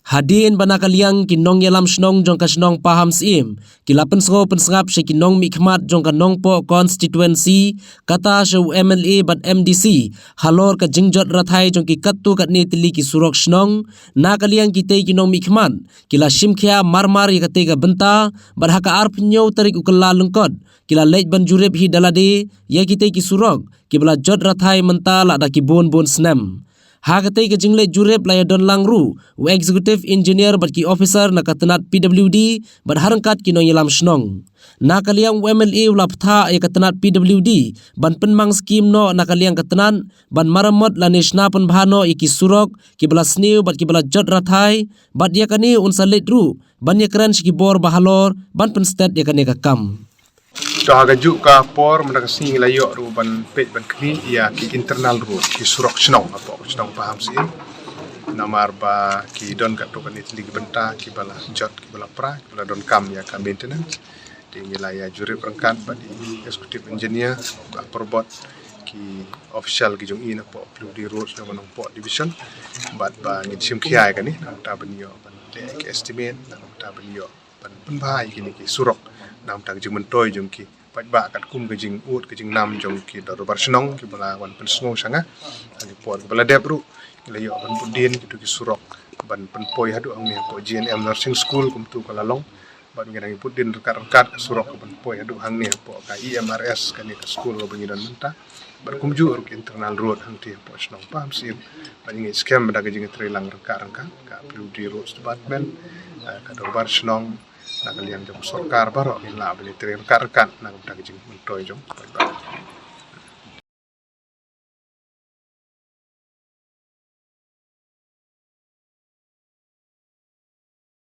Hadin banakaliang kinong yalam Shnong jong ka Shnong Pahamsyiem kila pensgo pensngap she Nongmihkhmat jong ka Nongpo constituency kata she MLA bat MDC halor ka jingjot rathai jong ki Kyntu kat ni tili ki Surok Shnong na kaliang kitei ki Nongmihkhmat kila shimkhya marmar ya kate ka benta bat haka arp nyau tarik ukala lungkot kila lej ban jurep hi dalade ya kitei ki Surok kibla jot rathai menta la da ki bon snem. Hakatay ka jingle jurep laya don langru u executive engineer bat ki officer na Tnat PWD bat harangkat kinong yalam Shnong. Nakaliang MLA ula ptha ya Tnat PWD ban penmang skim no nakaliang Tnat ban maramot la Shna Pynbha no iki Surok ki bala sniu bat ki bala jot rathai bat ya kani unsa letru ban ya kran ki bor bahalor ban pen state ya kani ka kam. Dahaga juga por mendaga sing layo ruban pet ban kini Iaki internal road ki Surok Shnong apa Shnong Pahamsyiem namar ba ki don kat to kan itli benta ki bala jot ki bala pra ki bala don kam ya ka maintenance tinggi laya jurip rangkat ba di executive engineer ba perbot ki official ki jong ina po di road na manong po division bat ba ngin sim khiai kan ni ta banyo ban ki estimate na ta banyo ban Pynbha ki Surok nam tang jing mentoy jong ki Pynbha kat kum ke jing ut ke jing nam jong ki darubar Shnong ki bala wan pen Shnong sanga ani por ki bala debru ki layo ban pudin ki tu ki Surok ban pen poi hadu ang ni po GNM nursing school kum tu kala long ban ngi pudin rekat Surok ban poi hadu hang ni po ka IMRS kan ni ka school lo bangi dan menta ban kum ju ki internal road hang ti po Shnong Pahamsyiem ban ngi scam daga jing trilang rekat ka PWD road department ka darubar Shnong nakalian jom sorkar baro ila beli tren karkan nak udah jing mentoy jom.